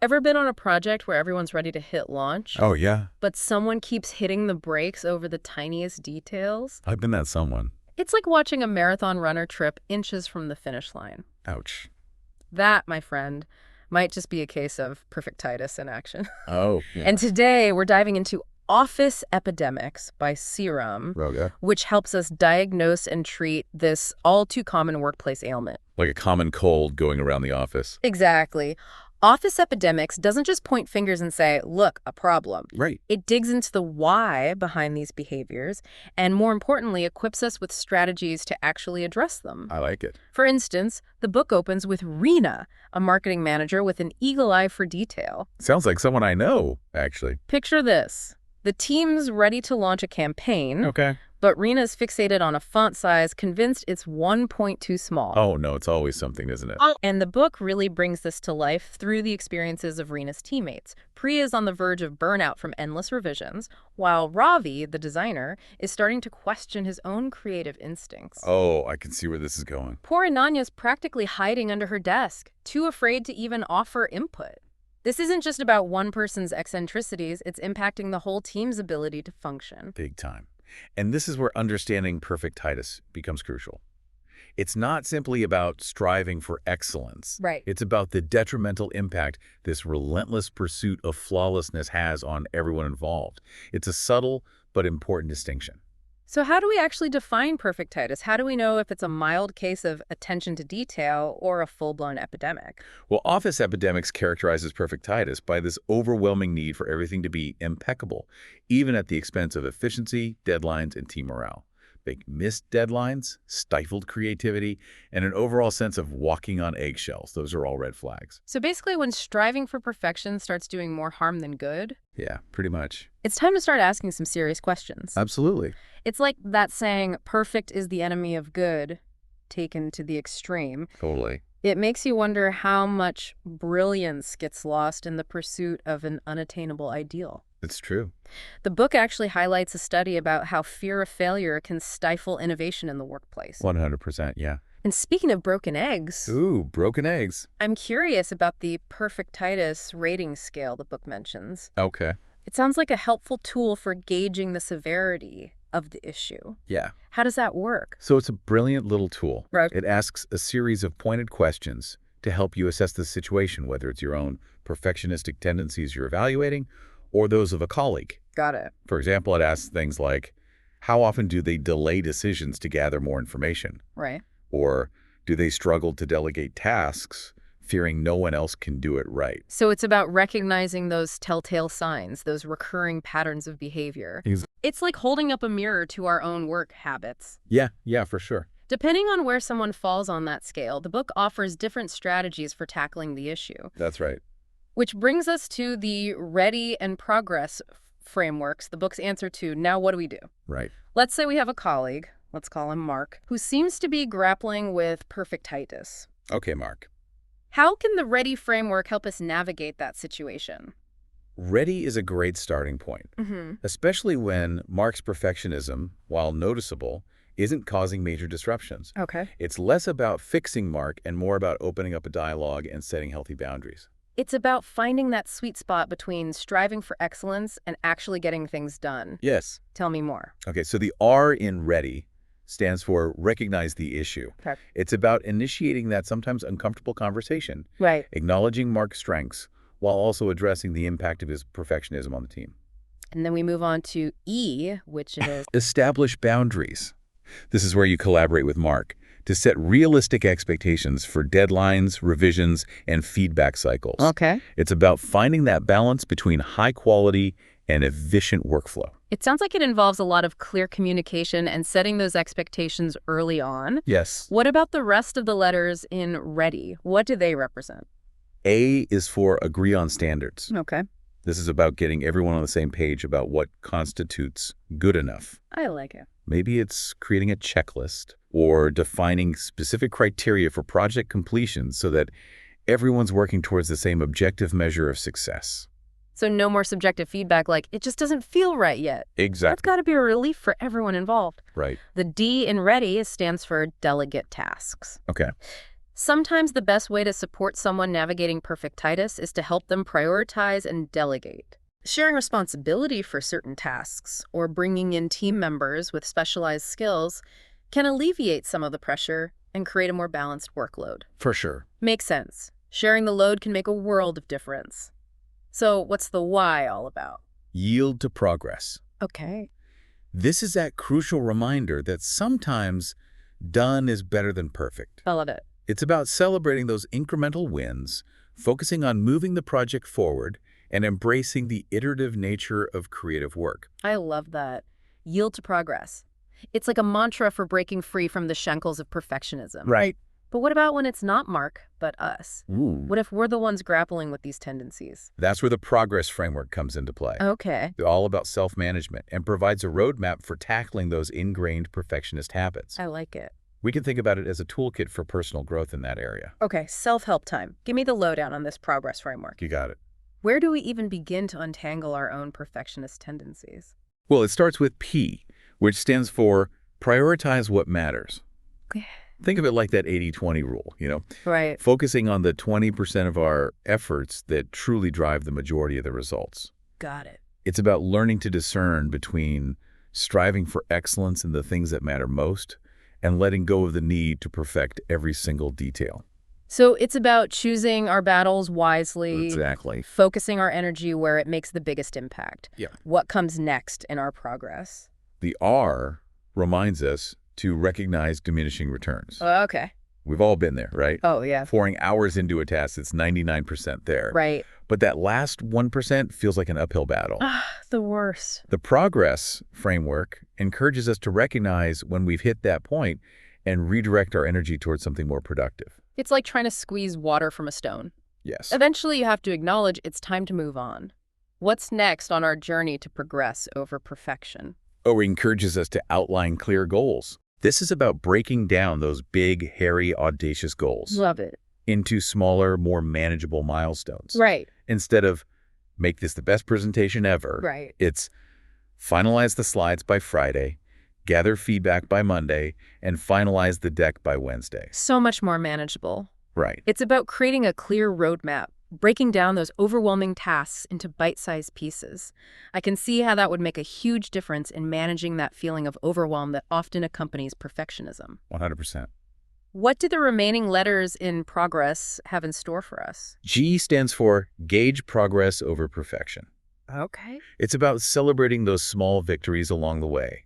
Ever been on a project where everyone's ready to hit launch, Oh, yeah. but someone keeps hitting the brakes over the tiniest details? I've been that someone. It's like watching a marathon runner trip inches from the finish line. Ouch. That, my friend, might just be a case of perfectitis in action. Oh, yeah. And today we're diving into Office Epidemics by Serum, Roga. which helps us diagnose and treat this all-too-common workplace ailment. Like a common cold going around the office. Exactly. Office Epidemics doesn't just point fingers and say, look, a problem. Right. It digs into the why behind these behaviors and, more importantly, equips us with strategies to actually address them. I like it. For instance, the book opens with Rena, a marketing manager with an eagle eye for detail. Sounds like someone I know, actually. Picture this. The team's ready to launch a campaign, Okay. but Rena's fixated on a font size, convinced it's 1 point too small. Oh, no, it's always something, isn't it? And the book really brings this to life through the experiences of Rena's teammates. Priya is on the verge of burnout from endless revisions, while Ravi, the designer, is starting to question his own creative instincts. Oh, I can see where this is going. Poor Ananya's practically hiding under her desk, too afraid to even offer input. This isn't just about one person's eccentricities, it's impacting the whole team's ability to function. Big time. And this is where understanding perfectitis becomes crucial. It's not simply about striving for excellence. Right. It's about the detrimental impact this relentless pursuit of flawlessness has on everyone involved. It's a subtle but important distinction. So how do we actually define perfectitis? How do we know if it's a mild case of attention to detail or a full-blown epidemic? Well, Office Epidemics characterizes perfectitis by this overwhelming need for everything to be impeccable, even at the expense of efficiency, deadlines, and team morale. Big missed deadlines, stifled creativity, and an overall sense of walking on eggshells. Those are all red flags. So basically, when striving for perfection starts doing more harm than good, Yeah, pretty much. it's time to start asking some serious questions. Absolutely. It's like that saying, perfect is the enemy of good, taken to the extreme. Totally. It makes you wonder how much brilliance gets lost in the pursuit of an unattainable ideal. It's true. The book actually highlights a study about how fear of failure can stifle innovation in the workplace. 100%, yeah. And speaking of broken eggs, Ooh, broken eggs. I'm curious about the perfectitis rating scale the book mentions. Okay. It sounds like a helpful tool for gauging the severity of the issue. Yeah. How does that work? So it's a brilliant little tool. Right. It asks a series of pointed questions to help you assess the situation, whether it's your own perfectionistic tendencies you're evaluating or those of a colleague. Got it. For example, it asks things like, how often do they delay decisions to gather more information? Right. Or do they struggle to delegate tasks, fearing no one else can do it right? So it's about recognizing those telltale signs, those recurring patterns of behavior. It's like holding up a mirror to our own work habits. Yeah, for sure. Depending on where someone falls on that scale, the book offers different strategies for tackling the issue. That's right. Which brings us to the ready and progress frameworks, the book's answer to, now what do we do? Right. Let's say we have a colleague, let's call him Mark, who seems to be grappling with perfectitis. Okay, Mark. How can the ready framework help us navigate that situation? Ready is a great starting point, especially when Mark's perfectionism, while noticeable, isn't causing major disruptions. Okay. It's less about fixing Mark and more about opening up a dialogue and setting healthy boundaries. It's about finding that sweet spot between striving for excellence and actually getting things done. Yes. Tell me more. Okay, so the R in ready stands for recognize the issue. Okay. It's about initiating that sometimes uncomfortable conversation, Right. acknowledging Mark's strengths, while also addressing the impact of his perfectionism on the team. And then we move on to E, which is Establish boundaries. This is where you collaborate with Mark to set realistic expectations for deadlines, revisions, and feedback cycles. okay. It's about finding that balance between high quality and efficient workflow. It sounds like it involves a lot of clear communication and setting those expectations early on. Yes. What about the rest of the letters in ready? What do they represent? A is for agree on standards. Okay. This is about getting everyone on the same page about what constitutes good enough. I like it. Maybe it's creating a checklist or defining specific criteria for project completion so that everyone's working towards the same objective measure of success. So no more subjective feedback like, it just doesn't feel right yet. That's Exactly. got to be a relief for everyone involved. Right. The D in ready stands for delegate tasks. Okay. Sometimes the best way to support someone navigating perfectitis is to help them prioritize and delegate. Sharing responsibility for certain tasks or bringing in team members with specialized skills can alleviate some of the pressure and create a more balanced workload. For sure. Makes sense. Sharing the load can make a world of difference. So what's the why all about? Yield to progress. Okay. This is that crucial reminder that sometimes done is better than perfect. I love it. It's about celebrating those incremental wins, focusing on moving the project forward, and embracing the iterative nature of creative work. I love that. Yield to progress. It's like a mantra for breaking free from the shackles of perfectionism. Right. But what about when it's not Mark, but us? Ooh. What if we're the ones grappling with these tendencies? That's where the progress framework comes into play. Okay. They're all about self-management and provides a roadmap for tackling those ingrained perfectionist habits. I like it. We can think about it as a toolkit for personal growth in that area. Okay, self-help time. Give me the lowdown on this progress framework. You got it. Where do we even begin to untangle our own perfectionist tendencies? Well, it starts with P, which stands for prioritize what matters. Okay. Think of it like that 80-20 rule, Right. focusing on the 20% of our efforts that truly drive the majority of the results. Got it. It's about learning to discern between striving for excellence in the things that matter most and letting go of the need to perfect every single detail. So it's about choosing our battles wisely, Exactly. focusing our energy where it makes the biggest impact. Yeah. What comes next in our progress? The R reminds us to recognize diminishing returns. Okay. We've all been there, right? Oh, yeah. Pouring hours into a task that's 99% there. Right. But that last 1% feels like an uphill battle. The worst. The progress framework encourages us to recognize when we've hit that point and redirect our energy towards something more productive. It's like trying to squeeze water from a stone. Yes. Eventually, you have to acknowledge it's time to move on. What's next on our journey to progress over perfection? Or encourages us to outline clear goals. This is about breaking down those big, hairy, audacious goals Love it. into smaller, more manageable milestones. Right. Instead of make this the best presentation ever, Right. it's finalize the slides by Friday, gather feedback by Monday, and finalize the deck by Wednesday. So much more manageable. Right. It's about creating a clear roadmap, breaking down those overwhelming tasks into bite-sized pieces. I can see how that would make a huge difference in managing that feeling of overwhelm that often accompanies perfectionism. 100%. What do the remaining letters in progress have in store for us? G stands for gauge progress over perfection. Okay. It's about celebrating those small victories along the way,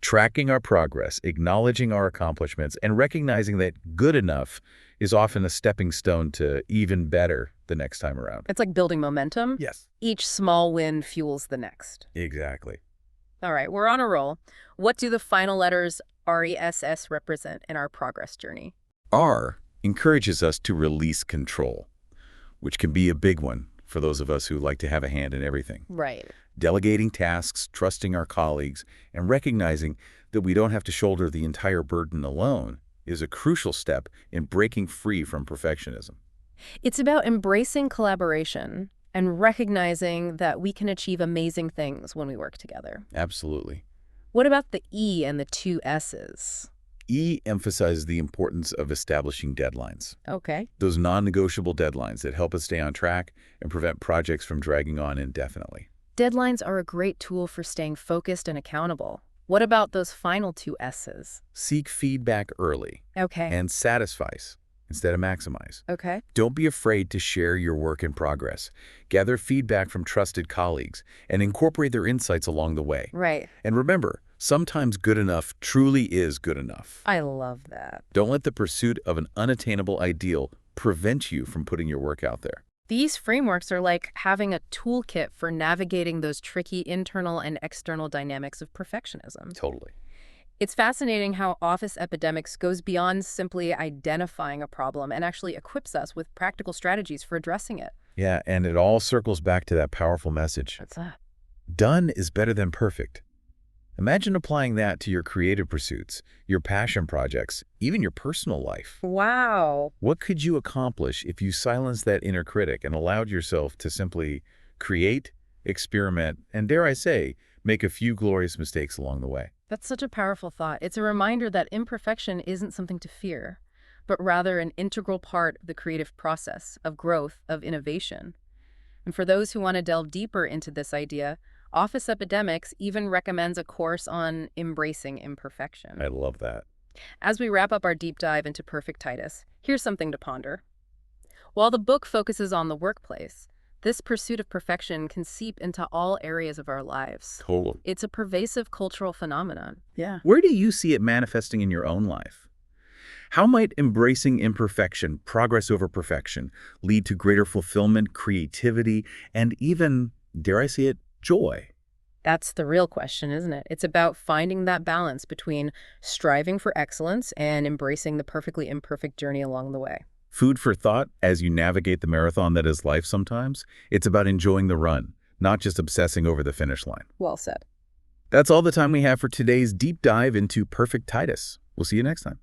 tracking our progress, acknowledging our accomplishments, and recognizing that good enough is often a stepping stone to even better the next time around. It's like building momentum. Yes. Each small win fuels the next. Exactly. All right, we're on a roll. What do the final letters RESS represent in our progress journey? R encourages us to release control, which can be a big one for those of us who like to have a hand in everything. Right. Delegating tasks, trusting our colleagues, and recognizing that we don't have to shoulder the entire burden alone is a crucial step in breaking free from perfectionism. It's about embracing collaboration and recognizing that we can achieve amazing things when we work together. Absolutely. What about the E and the 2 S's? E emphasizes the importance of establishing deadlines. Okay. Those non-negotiable deadlines that help us stay on track and prevent projects from dragging on indefinitely. Deadlines are a great tool for staying focused and accountable. What about those final 2 S's? Seek feedback early Okay. and satisfice instead of maximize. Okay. Don't be afraid to share your work in progress. Gather feedback from trusted colleagues and incorporate their insights along the way. Right. And remember, sometimes good enough truly is good enough. I love that. Don't let the pursuit of an unattainable ideal prevent you from putting your work out there. These frameworks are like having a toolkit for navigating those tricky internal and external dynamics of perfectionism. Totally. It's fascinating how Office Epidemics goes beyond simply identifying a problem and actually equips us with practical strategies for addressing it. Yeah, and it all circles back to that powerful message. What's that? Done is better than perfect. Imagine applying that to your creative pursuits, your passion projects, even your personal life. Wow. What could you accomplish if you silenced that inner critic and allowed yourself to simply create, experiment, and dare I say, make a few glorious mistakes along the way? That's such a powerful thought. It's a reminder that imperfection isn't something to fear, but rather an integral part of the creative process of growth, of innovation. And for those who want to delve deeper into this idea, Office Epidemics even recommends a course on embracing imperfection. I love that. As we wrap up our deep dive into Perfectitis, here's something to ponder. While the book focuses on the workplace, this pursuit of perfection can seep into all areas of our lives. Totally. It's a pervasive cultural phenomenon. Yeah. Where do you see it manifesting in your own life? How might embracing imperfection, progress over perfection, lead to greater fulfillment, creativity, and even, dare I say it, joy? That's the real question, isn't it? It's about finding that balance between striving for excellence and embracing the perfectly imperfect journey along the way. Food for thought as you navigate the marathon that is life sometimes. It's about enjoying the run, not just obsessing over the finish line. Well said. That's all the time we have for today's deep dive into Perfectitis. We'll see you next time.